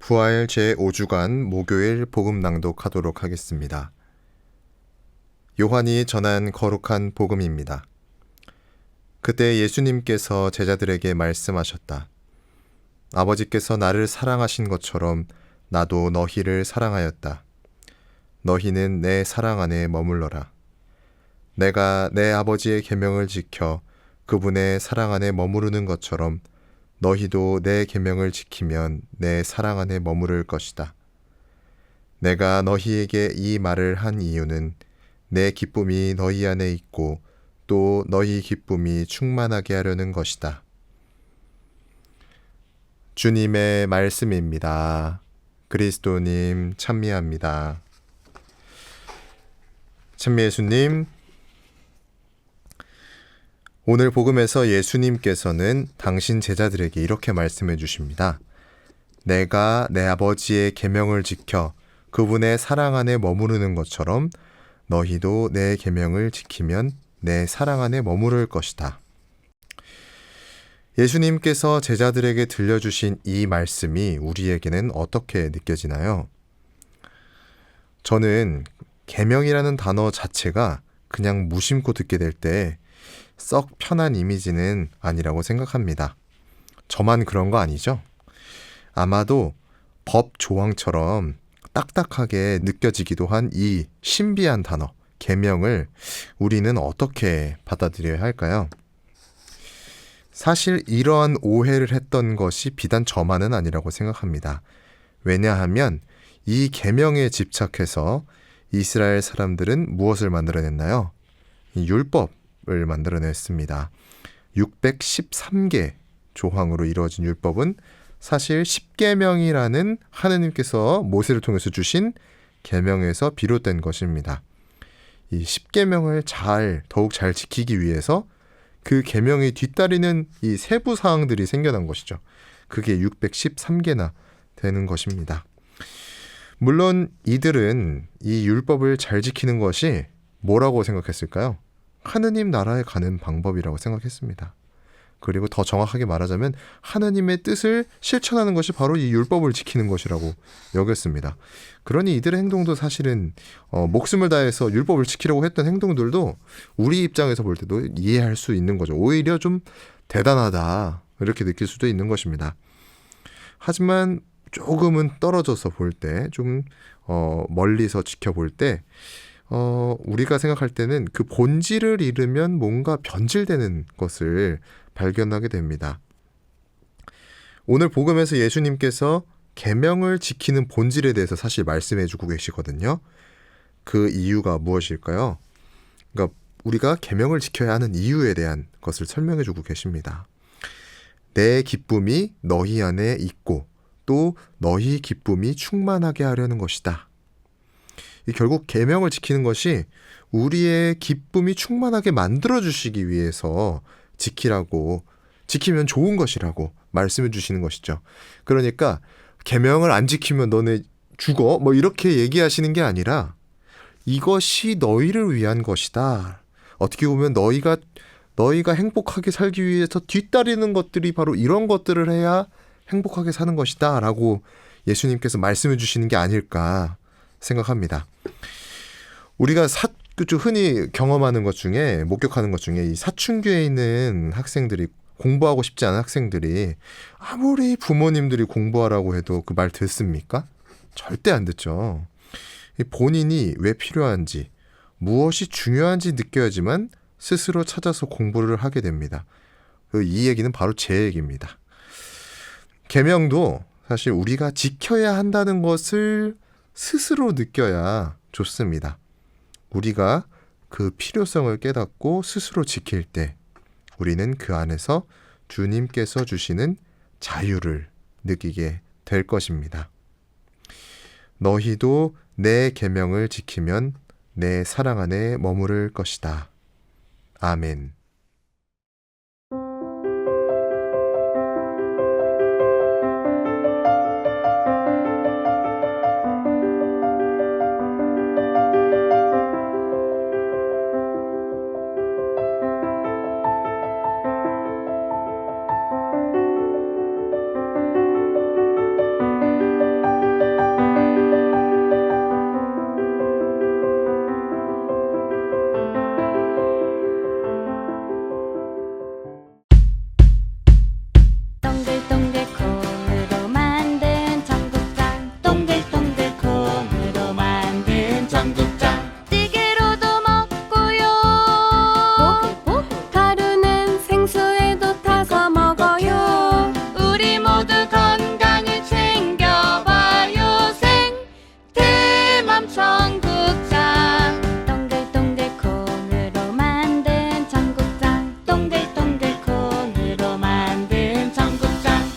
부활 제5주간 목요일 복음 낭독하도록 하겠습니다. 요한이 전한 거룩한 복음입니다. 그때 예수님께서 제자들에게 말씀하셨다. 아버지께서 나를 사랑하신 것처럼 나도 너희를 사랑하였다. 너희는 내 사랑 안에 머물러라. 내가 내 아버지의 계명을 지켜 그분의 사랑 안에 머무르는 것처럼 너희도 내 계명을 지키면 내 사랑 안에 머무를 것이다. 내가 너희에게 이 말을 한 이유는 내 기쁨이 너희 안에 있고 또 너희 기쁨이 충만하게 하려는 것이다. 주님의 말씀입니다. 그리스도님 찬미합니다. 찬미 예수님, 오늘 복음에서 예수님께서는 당신 제자들에게 이렇게 말씀해 주십니다. 내가 내 아버지의 계명을 지켜 그분의 사랑 안에 머무르는 것처럼 너희도 내 계명을 지키면 내 사랑 안에 머무를 것이다. 예수님께서 제자들에게 들려주신 이 말씀이 우리에게는 어떻게 느껴지나요? 저는 계명이라는 단어 자체가 그냥 무심코 듣게 될 때 썩 편한 이미지는 아니라고 생각합니다. 저만 그런 거 아니죠? 아마도 법 조항처럼 딱딱하게 느껴지기도 한 이 신비한 단어, 계명을 우리는 어떻게 받아들여야 할까요? 사실 이러한 오해를 했던 것이 비단 저만은 아니라고 생각합니다. 왜냐하면 이 계명에 집착해서 이스라엘 사람들은 무엇을 만들어냈나요? 이 율법을 만들어냈습니다. 613개 조항으로 이루어진 율법은 사실 10계명이라는 하느님께서 모세를 통해서 주신 계명에서 비롯된 것입니다. 이 10계명을 더욱 잘 지키기 위해서 그 계명이 뒤따르는 이 세부 사항들이 생겨난 것이죠. 그게 613개나 되는 것입니다. 물론 이들은 이 율법을 잘 지키는 것이 뭐라고 생각했을까요? 하느님 나라에 가는 방법이라고 생각했습니다. 그리고 더 정확하게 말하자면 하느님의 뜻을 실천하는 것이 바로 이 율법을 지키는 것이라고 여겼습니다. 그러니 이들의 행동도 사실은 목숨을 다해서 율법을 지키려고 했던 행동들도 우리 입장에서 볼 때도 이해할 수 있는 거죠. 오히려 좀 대단하다 이렇게 느낄 수도 있는 것입니다. 하지만 조금은 떨어져서 볼 때, 좀 멀리서 지켜볼 때 우리가 생각할 때는 그 본질을 잃으면 뭔가 변질되는 것을 발견하게 됩니다. 오늘 복음에서 예수님께서 계명을 지키는 본질에 대해서 사실 말씀해주고 계시거든요. 그 이유가 무엇일까요? 그러니까 우리가 계명을 지켜야 하는 이유에 대한 것을 설명해주고 계십니다. 내 기쁨이 너희 안에 있고 또 너희 기쁨이 충만하게 하려는 것이다. 결국 계명을 지키는 것이 우리의 기쁨이 충만하게 만들어주시기 위해서 지키면 좋은 것이라고 말씀해 주시는 것이죠. 그러니까 계명을 안 지키면 너네 죽어 뭐 이렇게 얘기하시는 게 아니라 이것이 너희를 위한 것이다. 어떻게 보면 너희가 행복하게 살기 위해서 뒤따르는 것들이 바로 이런 것들을 해야 행복하게 사는 것이다 라고 예수님께서 말씀해 주시는 게 아닐까 생각합니다. 우리가 흔히 경험하는 것 중에, 목격하는 것 중에 이 사춘기에 있는 학생들이, 공부하고 싶지 않은 학생들이 아무리 부모님들이 공부하라고 해도 그 말 듣습니까? 절대 안 듣죠. 본인이 왜 필요한지, 무엇이 중요한지 느껴야지만 스스로 찾아서 공부를 하게 됩니다. 이 얘기는 바로 제 얘기입니다. 계명도 사실 우리가 지켜야 한다는 것을 스스로 느껴야 좋습니다. 우리가 그 필요성을 깨닫고 스스로 지킬 때 우리는 그 안에서 주님께서 주시는 자유를 느끼게 될 것입니다. 너희도 내 계명을 지키면 내 사랑 안에 머무를 것이다. 아멘.